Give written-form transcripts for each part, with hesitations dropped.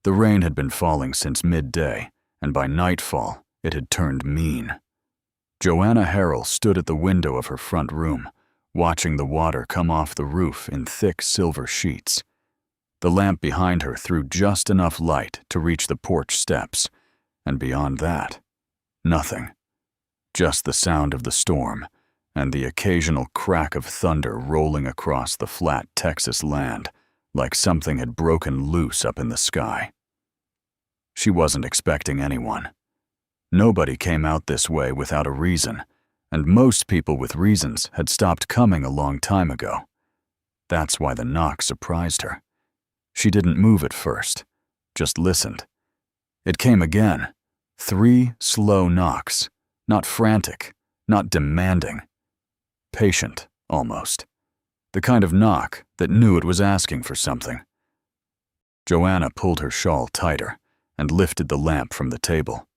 The rain had been falling since midday, and by nightfall, it had turned mean. Joanna Harrell stood at the window of her front room, watching the water come off the roof in thick silver sheets. The lamp behind her threw just enough light to reach the porch steps, and beyond that, nothing. Just the sound of the storm and the occasional crack of thunder rolling across the flat Texas land like something had broken loose up in the sky. She wasn't expecting anyone. Nobody came out this way without a reason, and most people with reasons had stopped coming a long time ago. That's why the knock surprised her. She didn't move at first, just listened. It came again, 3 slow knocks, not frantic, not demanding. Patient, almost. The kind of knock that knew it was asking for something. Joanna pulled her shawl tighter and lifted the lamp from the table.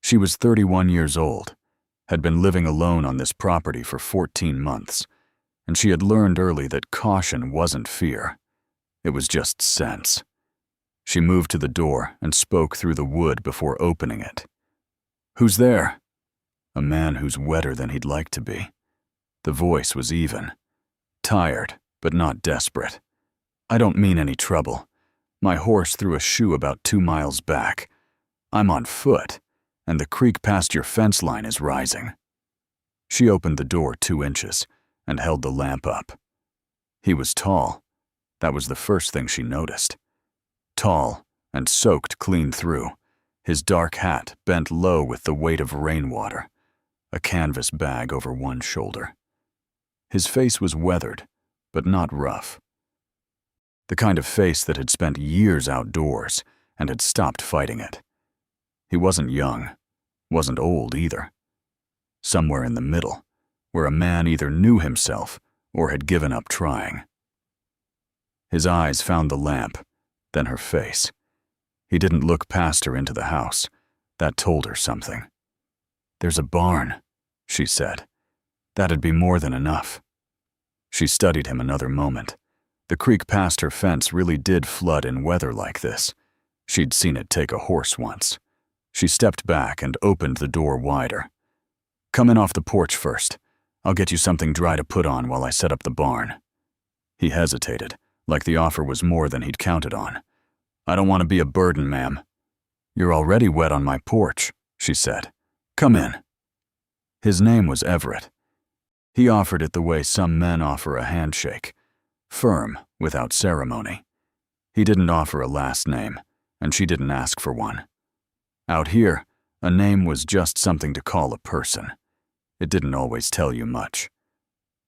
She was 31 years old, had been living alone on this property for 14 months, and she had learned early that caution wasn't fear. It was just sense. She moved to the door and spoke through the wood before opening it. "Who's there?" A man who's wetter than he'd like to be. The voice was even. Tired, but not desperate. "I don't mean any trouble. My horse threw a shoe about 2 miles back. I'm on foot, and the creek past your fence line is rising." She opened the door 2 inches and held the lamp up. He was tall. That was the first thing she noticed. Tall and soaked clean through, his dark hat bent low with the weight of rainwater, a canvas bag over one shoulder. His face was weathered, but not rough. The kind of face that had spent years outdoors and had stopped fighting it. He wasn't young, wasn't old either. Somewhere in the middle, where a man either knew himself or had given up trying. His eyes found the lamp, then her face. He didn't look past her into the house. That told her something. "There's a barn," she said. That'd be more than enough. She studied him another moment. The creek past her fence really did flood in weather like this. She'd seen it take a horse once. She stepped back and opened the door wider. "Come in off the porch first. I'll get you something dry to put on while I set up the barn." He hesitated, like the offer was more than he'd counted on. "I don't want to be a burden, ma'am." "You're already wet on my porch," she said. "Come in." His name was Everett. He offered it the way some men offer a handshake, firm, without ceremony. He didn't offer a last name, and she didn't ask for one. Out here, a name was just something to call a person. It didn't always tell you much.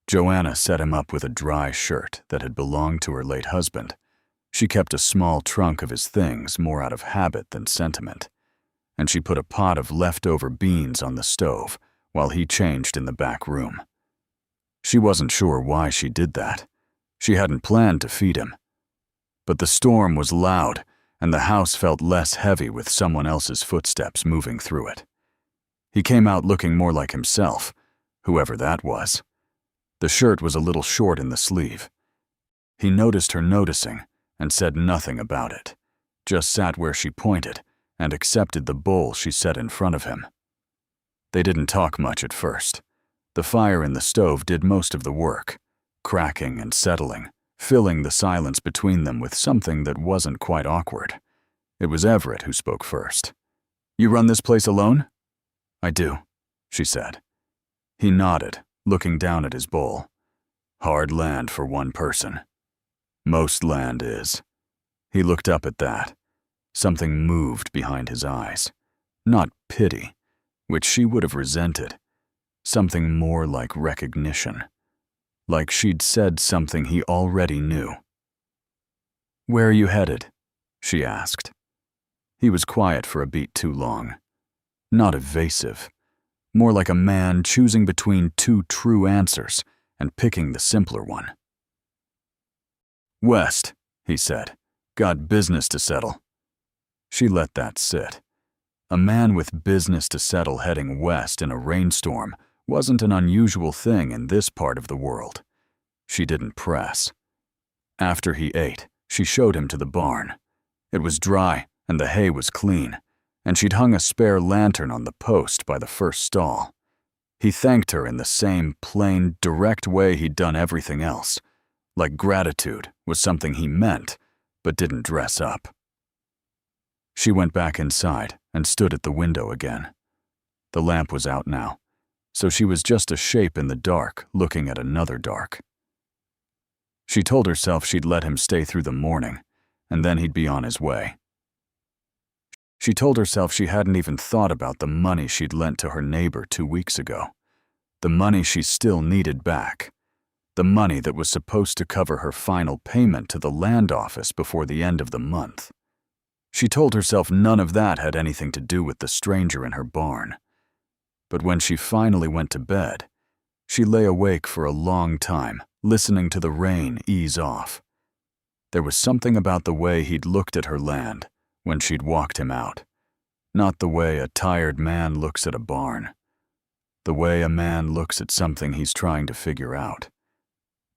Joanna set him up with a dry shirt that had belonged to her late husband. She kept a small trunk of his things more out of habit than sentiment, and she put a pot of leftover beans on the stove while he changed in the back room. She wasn't sure why she did that. She hadn't planned to feed him. But the storm was loud, and the house felt less heavy with someone else's footsteps moving through it. He came out looking more like himself, whoever that was. The shirt was a little short in the sleeve. He noticed her noticing and said nothing about it, just sat where she pointed and accepted the bowl she set in front of him. They didn't talk much at first. The fire in the stove did most of the work, cracking and settling, filling the silence between them with something that wasn't quite awkward. It was Everett who spoke first. "You run this place alone?" "I do," she said. He nodded, looking down at his bowl. "Hard land for one person." "Most land is." He looked up at that. Something moved behind his eyes. Not pity, which she would have resented. Something more like recognition. Like she'd said something he already knew. "Where are you headed?" she asked. He was quiet for a beat too long. Not evasive. More like a man choosing between 2 true answers and picking the simpler one. "West," he said. "Got business to settle." She let that sit. A man with business to settle heading west in a rainstorm wasn't an unusual thing in this part of the world. She didn't press. After he ate, she showed him to the barn. It was dry, and the hay was clean, and she'd hung a spare lantern on the post by the first stall. He thanked her in the same plain, direct way he'd done everything else, like gratitude was something he meant, but didn't dress up. She went back inside and stood at the window again. The lamp was out now, so she was just a shape in the dark looking at another dark. She told herself she'd let him stay through the morning, and then he'd be on his way. She told herself she hadn't even thought about the money she'd lent to her neighbor 2 weeks ago. The money she still needed back. The money that was supposed to cover her final payment to the land office before the end of the month. She told herself none of that had anything to do with the stranger in her barn. But when she finally went to bed, she lay awake for a long time, listening to the rain ease off. There was something about the way he'd looked at her land when she'd walked him out. Not the way a tired man looks at a barn. The way a man looks at something he's trying to figure out.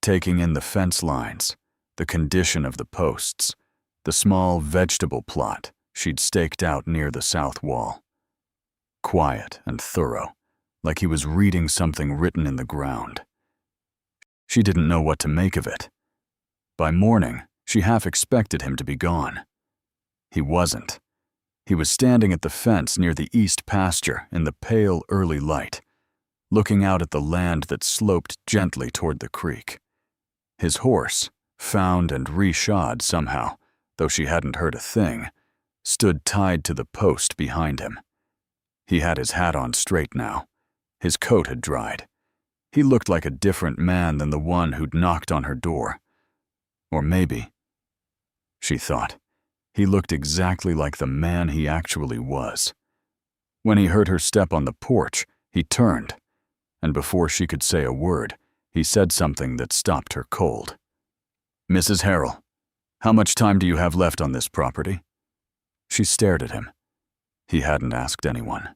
Taking in the fence lines, the condition of the posts, the small vegetable plot she'd staked out near the south wall. Quiet and thorough, like he was reading something written in the ground. She didn't know what to make of it. By morning, she half expected him to be gone. He wasn't. He was standing at the fence near the east pasture in the pale early light, looking out at the land that sloped gently toward the creek. His horse, found and reshod somehow, though she hadn't heard a thing, stood tied to the post behind him. He had his hat on straight now. His coat had dried. He looked like a different man than the one who'd knocked on her door. Or maybe, she thought, he looked exactly like the man he actually was. When he heard her step on the porch, he turned, and before she could say a word, he said something that stopped her cold. "Mrs. Harrell, how much time do you have left on this property?" She stared at him. He hadn't asked anyone.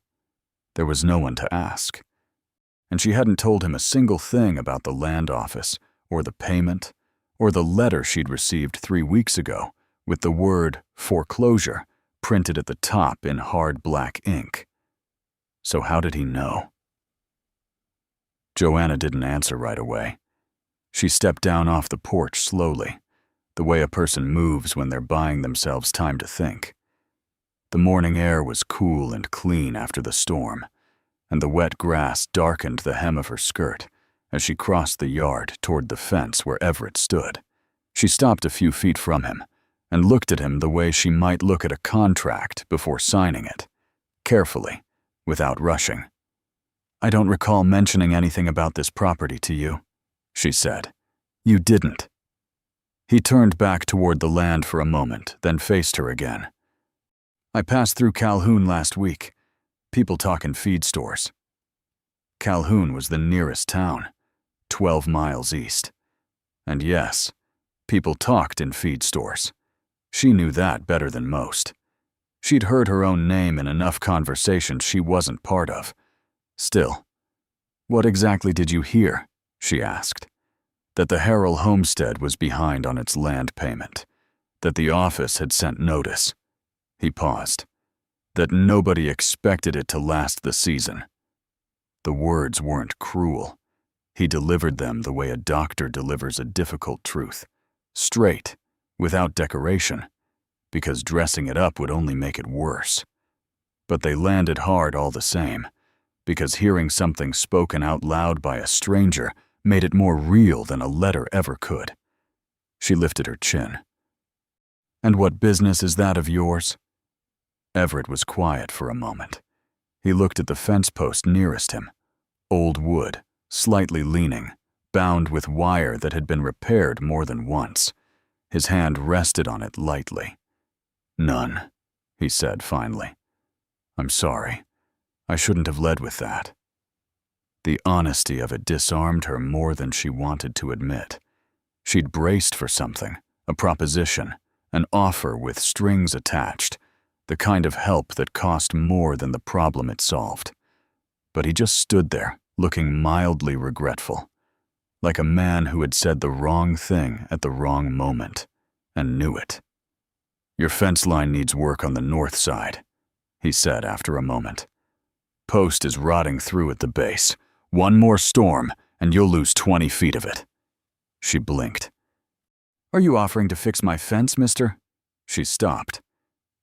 There was no one to ask. And she hadn't told him a single thing about the land office, or the payment, or the letter she'd received 3 weeks ago with the word foreclosure printed at the top in hard black ink. So how did he know? Joanna didn't answer right away. She stepped down off the porch slowly, the way a person moves when they're buying themselves time to think. The morning air was cool and clean after the storm, and the wet grass darkened the hem of her skirt as she crossed the yard toward the fence where Everett stood. She stopped a few feet from him and looked at him the way she might look at a contract before signing it, carefully, without rushing. "I don't recall mentioning anything about this property to you," she said. "You didn't." He turned back toward the land for a moment, then faced her again. "I passed through Calhoun last week. People talk in feed stores." Calhoun was the nearest town, 12 miles east. And yes, people talked in feed stores. She knew that better than most. She'd heard her own name in enough conversations she wasn't part of. Still, "What exactly did you hear?" she asked. That the Harrell homestead was behind on its land payment. That the office had sent notice. He paused. That nobody expected it to last the season. The words weren't cruel. He delivered them the way a doctor delivers a difficult truth. Straight, without decoration, because dressing it up would only make it worse. But they landed hard all the same, because hearing something spoken out loud by a stranger made it more real than a letter ever could. She lifted her chin. "And what business is that of yours?" Everett was quiet for a moment. He looked at the fence post nearest him. Old wood, slightly leaning, bound with wire that had been repaired more than once. His hand rested on it lightly. "None," he said finally. "I'm sorry. I shouldn't have led with that." The honesty of it disarmed her more than she wanted to admit. She'd braced for something, a proposition, an offer with strings attached, the kind of help that cost more than the problem it solved. But he just stood there, looking mildly regretful, like a man who had said the wrong thing at the wrong moment, and knew it. Your fence line needs work on the north side, he said after a moment. Post is rotting through at the base. One more storm, and you'll lose 20 feet of it. She blinked. Are you offering to fix my fence, mister? She stopped.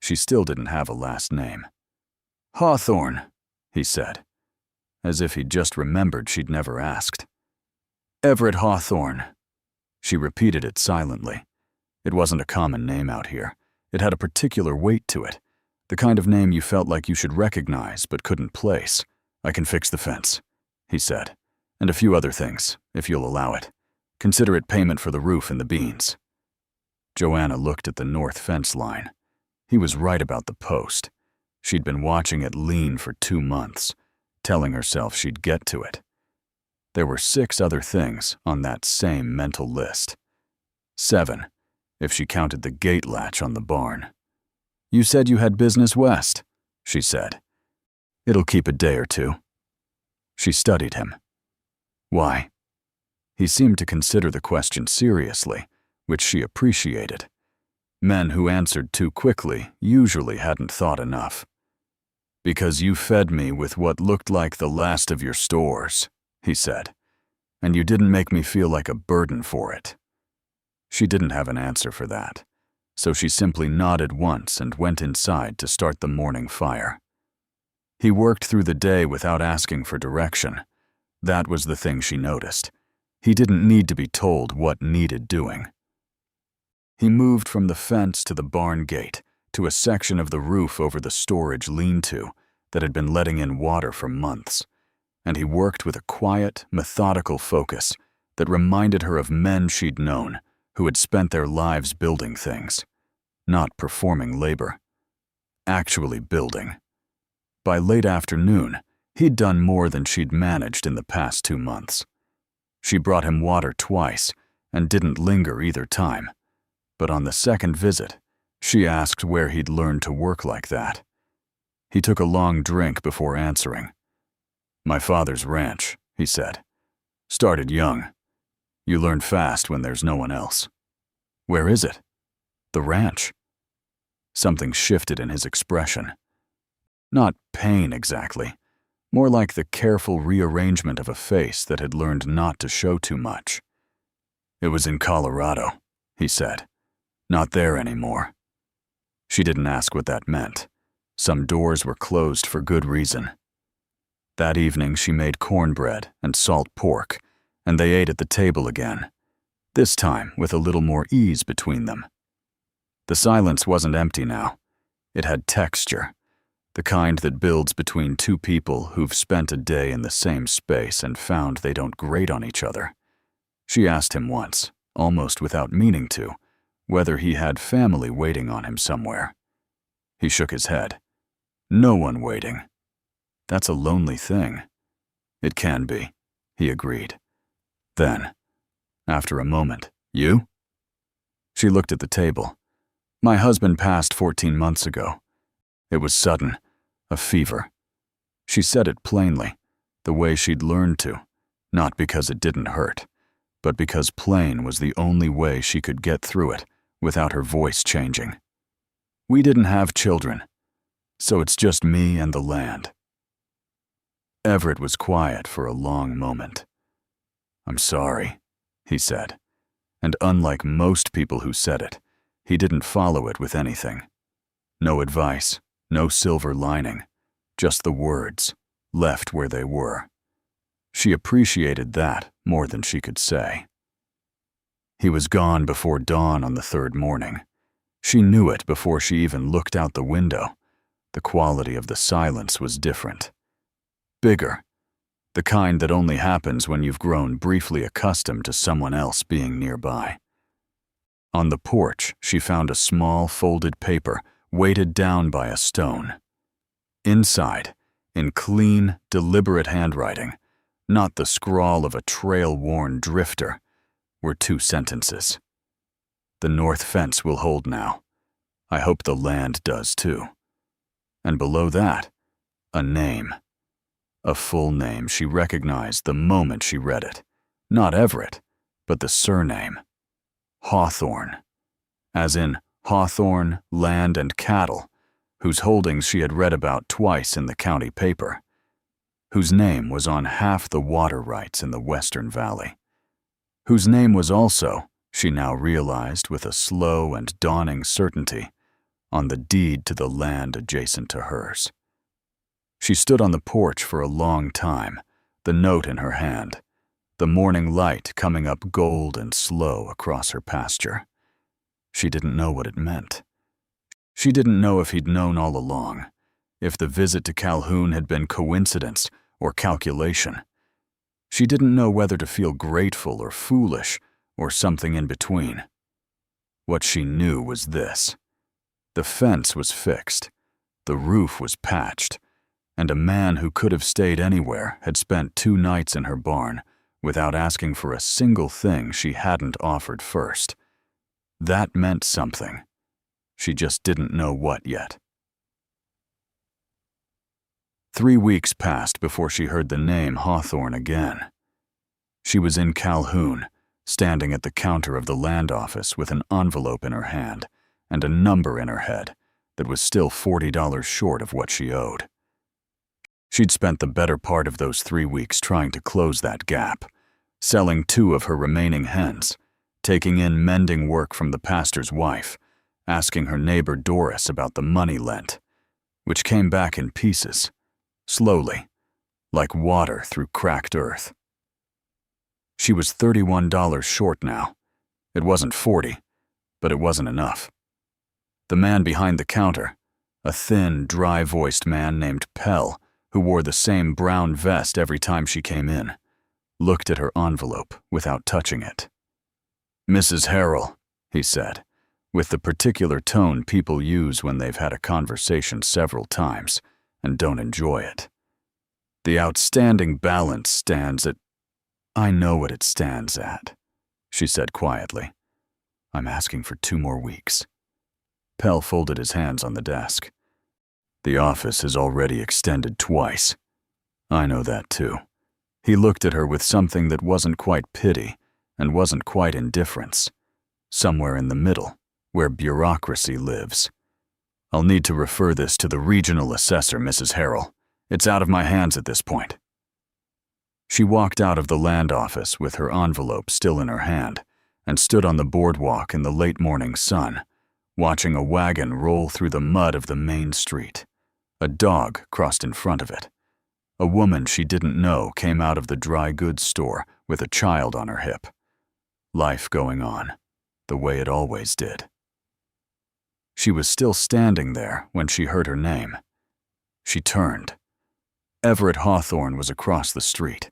She still didn't have a last name. Hawthorne, he said, as if he'd just remembered she'd never asked. Everett Hawthorne. She repeated it silently. It wasn't a common name out here. It had a particular weight to it, the kind of name you felt like you should recognize but couldn't place. I can fix the fence, he said, and a few other things, if you'll allow it. Consider it payment for the roof and the beans. Joanna looked at the north fence line. He was right about the post. She'd been watching it lean for 2 months, telling herself she'd get to it. There were 6 other things on that same mental list. 7, if she counted the gate latch on the barn. You said you had business west, she said. It'll keep a day or 2. She studied him. Why? He seemed to consider the question seriously, which she appreciated. Men who answered too quickly usually hadn't thought enough. Because you fed me with what looked like the last of your stores, he said, and you didn't make me feel like a burden for it. She didn't have an answer for that, so she simply nodded once and went inside to start the morning fire. He worked through the day without asking for direction. That was the thing she noticed. He didn't need to be told what needed doing. He moved from the fence to the barn gate, to a section of the roof over the storage lean-to that had been letting in water for months, and he worked with a quiet, methodical focus that reminded her of men she'd known who had spent their lives building things, not performing labor, actually building. By late afternoon, he'd done more than she'd managed in the past 2 months. She brought him water twice and didn't linger either time, but on the second visit, she asked where he'd learned to work like that. He took a long drink before answering. My father's ranch, he said. Started young. You learn fast when there's no one else. Where is it? The ranch. Something shifted in his expression. Not pain exactly, more like the careful rearrangement of a face that had learned not to show too much. It was in Colorado, he said. Not there anymore. She didn't ask what that meant. Some doors were closed for good reason. That evening she made cornbread and salt pork, and they ate at the table again, this time with a little more ease between them. The silence wasn't empty now. It had texture, the kind that builds between 2 people who've spent a day in the same space and found they don't grate on each other. She asked him once, almost without meaning to, whether he had family waiting on him somewhere. He shook his head. No one waiting. That's a lonely thing. It can be, he agreed. Then, after a moment, you? She looked at the table. My husband passed 14 months ago. It was sudden, a fever. She said it plainly, the way she'd learned to, not because it didn't hurt, but because plain was the only way she could get through it without her voice changing. We didn't have children, so it's just me and the land. Everett was quiet for a long moment. I'm sorry, he said, and unlike most people who said it, he didn't follow it with anything. No advice, no silver lining, just the words, left where they were. She appreciated that more than she could say. He was gone before dawn on the 3rd morning. She knew it before she even looked out the window. The quality of the silence was different. Bigger. The kind that only happens when you've grown briefly accustomed to someone else being nearby. On the porch, she found a small folded paper weighted down by a stone. Inside, in clean, deliberate handwriting, not the scrawl of a trail-worn drifter, were 2 sentences. The north fence will hold now. I hope the land does too. And below that, a name. A full name she recognized the moment she read it. Not Everett, but the surname. Hawthorne. As in Hawthorne, land, and cattle, whose holdings she had read about twice in the county paper, whose name was on half the water rights in the Western Valley, whose name was also, she now realized with a slow and dawning certainty, on the deed to the land adjacent to hers. She stood on the porch for a long time, the note in her hand, the morning light coming up gold and slow across her pasture. She didn't know what it meant. She didn't know if he'd known all along, if the visit to Calhoun had been coincidence or calculation. She didn't know whether to feel grateful or foolish or something in between. What she knew was this: the fence was fixed, the roof was patched, and a man who could have stayed anywhere had spent 2 nights in her barn without asking for a single thing she hadn't offered first. That meant something. She just didn't know what yet. 3 weeks passed before she heard the name Hawthorne again. She was in Calhoun, standing at the counter of the land office with an envelope in her hand and a number in her head that was still $40 short of what she owed. She'd spent the better part of those 3 weeks trying to close that gap, selling 2 of her remaining hens, taking in mending work from the pastor's wife, asking her neighbor Doris about the money lent, which came back in pieces, slowly, like water through cracked earth. She was $31 short now. It wasn't 40, but it wasn't enough. The man behind the counter, a thin, dry-voiced man named Pell, who wore the same brown vest every time she came in, looked at her envelope without touching it. "Mrs. Harrell," he said, with the particular tone people use when they've had a conversation several times and don't enjoy it. "The outstanding balance stands at—" "I know what it stands at," she said quietly. "I'm asking for 2 more weeks." Pell folded his hands on the desk. "The office has already extended twice. I know that too." He looked at her with something that wasn't quite pity and wasn't quite indifference, somewhere in the middle, where bureaucracy lives. "I'll need to refer this to the regional assessor, Mrs. Harrell. It's out of my hands at this point." She walked out of the land office with her envelope still in her hand and stood on the boardwalk in the late morning sun, watching a wagon roll through the mud of the main street. A dog crossed in front of it. A woman she didn't know came out of the dry goods store with a child on her hip. Life going on, the way it always did. She was still standing there when she heard her name. She turned. Everett Hawthorne was across the street.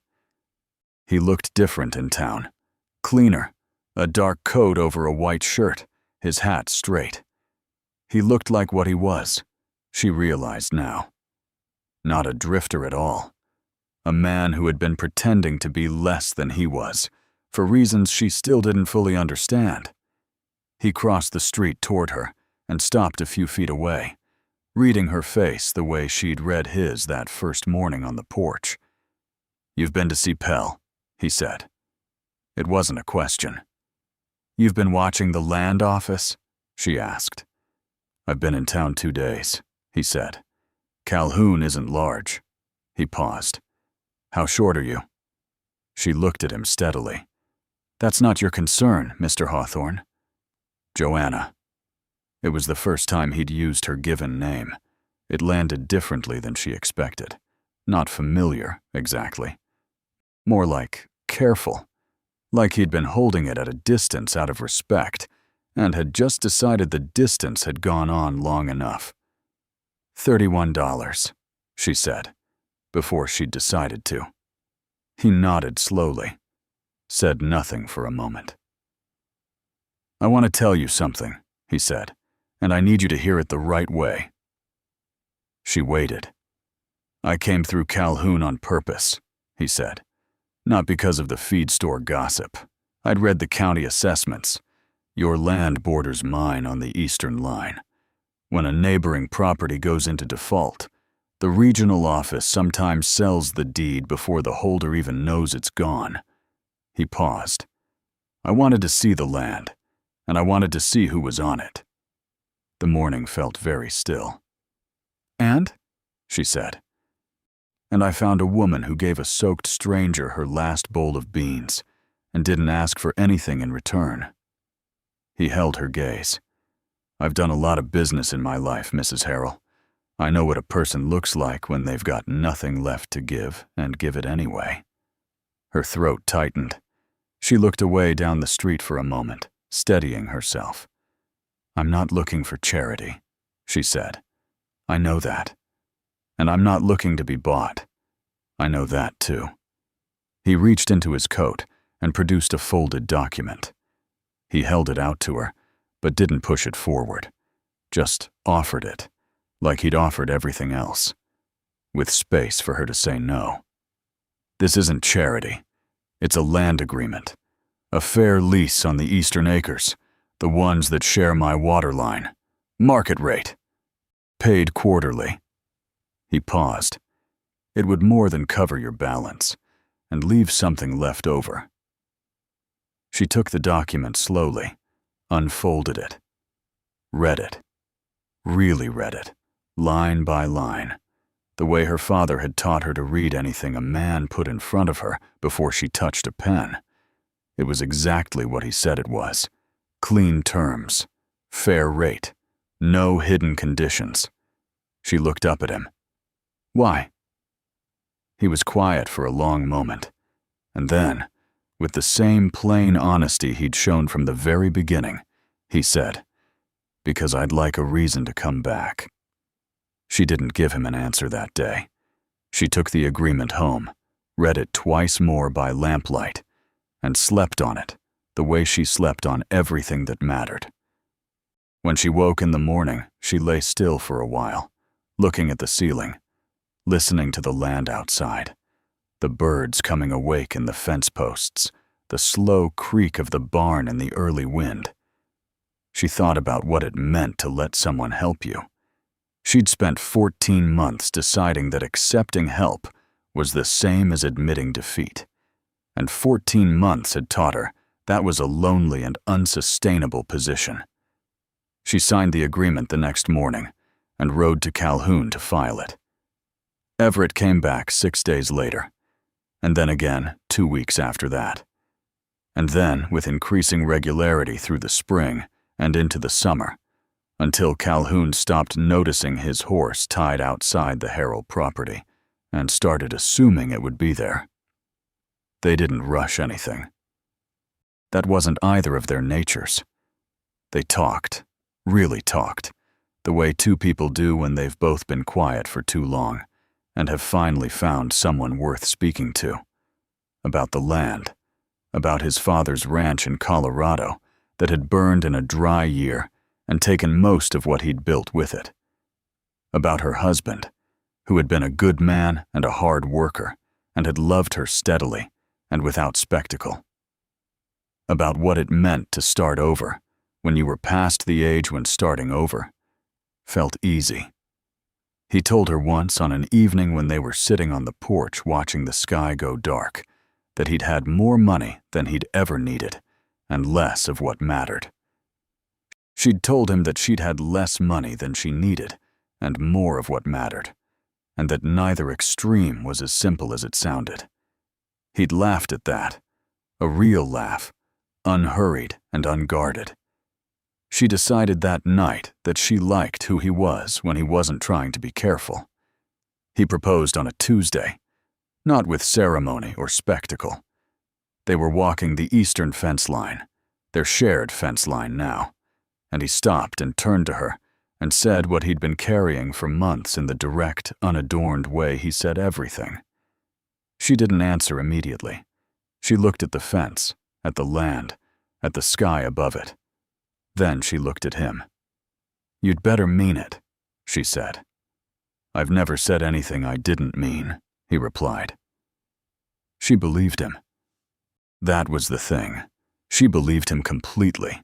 He looked different in town. Cleaner, a dark coat over a white shirt, his hat straight. He looked like what he was, she realized now. Not a drifter at all. A man who had been pretending to be less than he was, for reasons she still didn't fully understand. He crossed the street toward her and stopped a few feet away, reading her face the way she'd read his that first morning on the porch. "You've been to see Pell," he said. It wasn't a question. "You've been watching the land office?" she asked. "I've been in town 2 days," he said. "Calhoun isn't large." He paused. "How short are you?" She looked at him steadily. "That's not your concern, Mr. Hawthorne." "Joanna." It was the first time he'd used her given name. It landed differently than she expected. Not familiar, exactly. More like careful. Like he'd been holding it at a distance out of respect, and had just decided the distance had gone on long enough. $31, she said, before she'd decided to. He nodded slowly, said nothing for a moment. "I want to tell you something," he said, "and I need you to hear it the right way." She waited. "I came through Calhoun on purpose," he said. "Not because of the feed store gossip. I'd read the county assessments. Your land borders mine on the eastern line. When a neighboring property goes into default, the regional office sometimes sells the deed before the holder even knows it's gone." He paused. "I wanted to see the land, and I wanted to see who was on it. The morning felt very still. "And?" she said. "And I found a woman who gave a soaked stranger her last bowl of beans and didn't ask for anything in return." He held her gaze. "I've done a lot of business in my life, Mrs. Harrell. I know what a person looks like when they've got nothing left to give and give it anyway." Her throat tightened. She looked away down the street for a moment, steadying herself. "I'm not looking for charity," she said. "I know that. And I'm not looking to be bought. I know that too." He reached into his coat and produced a folded document. He held it out to her, but didn't push it forward. Just offered it, like he'd offered everything else, with space for her to say no. "This isn't charity. It's a land agreement. A fair lease on the eastern acres, the ones that share my water line. Market rate. Paid quarterly." He paused. "It would more than cover your balance, and leave something left over." She took the document slowly, unfolded it, read it. Really read it, line by line, the way her father had taught her to read anything a man put in front of her before she touched a pen. It was exactly what he said it was. Clean terms, fair rate, no hidden conditions. She looked up at him. "Why?" He was quiet for a long moment, and then, with the same plain honesty he'd shown from the very beginning, he said, "Because I'd like a reason to come back." She didn't give him an answer that day. She took the agreement home, read it twice more by lamplight, and slept on it the way she slept on everything that mattered. When she woke in the morning, she lay still for a while, looking at the ceiling, listening to the land outside, the birds coming awake in the fence posts, the slow creak of the barn in the early wind. She thought about what it meant to let someone help you. She'd spent 14 months deciding that accepting help was the same as admitting defeat, and 14 months had taught her that was a lonely and unsustainable position. She signed the agreement the next morning and rode to Calhoun to file it. Everett came back 6 days later, and then again 2 weeks after that. And then, with increasing regularity through the spring and into the summer, until Calhoun stopped noticing his horse tied outside the Harrell property and started assuming it would be there. They didn't rush anything. That wasn't either of their natures. They talked, really talked, the way two people do when they've both been quiet for too long and have finally found someone worth speaking to. About the land, about his father's ranch in Colorado that had burned in a dry year and taken most of what he'd built with it. About her husband, who had been a good man and a hard worker and had loved her steadily and without spectacle. About what it meant to start over when you were past the age when starting over felt easy. He told her once on an evening when they were sitting on the porch watching the sky go dark that he'd had more money than he'd ever needed and less of what mattered. She'd told him that she'd had less money than she needed and more of what mattered, and that neither extreme was as simple as it sounded. He'd laughed at that, a real laugh, unhurried and unguarded. She decided that night that she liked who he was when he wasn't trying to be careful. He proposed on a Tuesday, not with ceremony or spectacle. They were walking the eastern fence line, their shared fence line now, and he stopped and turned to her and said what he'd been carrying for months in the direct, unadorned way he said everything. She didn't answer immediately. She looked at the fence, at the land, at the sky above it. Then she looked at him. "You'd better mean it," she said. "I've never said anything I didn't mean," he replied. She believed him. That was the thing. She believed him completely,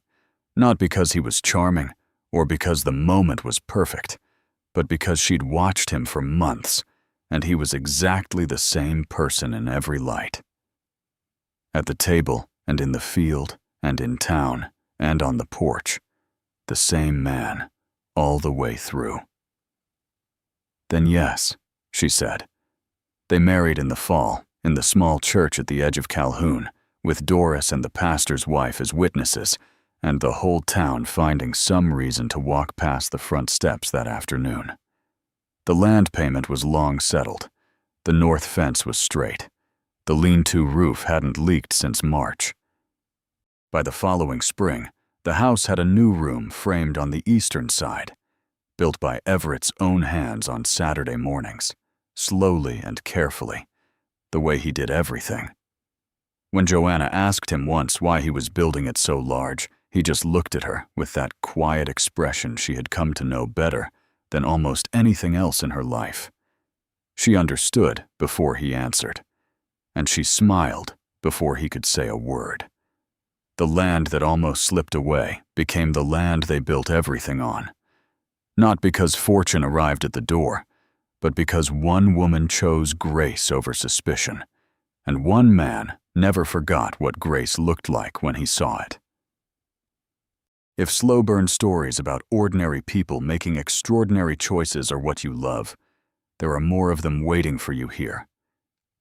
not because he was charming or because the moment was perfect, but because she'd watched him for months, and he was exactly the same person in every light. At the table and in the field and in town and on the porch, the same man, all the way through. Then yes, she said. They married in the fall, in the small church at the edge of Calhoun, with Doris and the pastor's wife as witnesses, and the whole town finding some reason to walk past the front steps that afternoon. The land payment was long settled. The north fence was straight. The lean-to roof hadn't leaked since March. By the following spring, the house had a new room framed on the eastern side, built by Everett's own hands on Saturday mornings, slowly and carefully, the way he did everything. When Joanna asked him once why he was building it so large, he just looked at her with that quiet expression she had come to know better than almost anything else in her life. She understood before he answered, and she smiled before he could say a word. The land that almost slipped away became the land they built everything on. Not because fortune arrived at the door, but because one woman chose grace over suspicion, and one man never forgot what grace looked like when he saw it. If slow burn stories about ordinary people making extraordinary choices are what you love, there are more of them waiting for you here.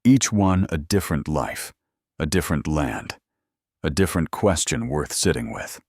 Each one a different life, a different land, a different question worth sitting with.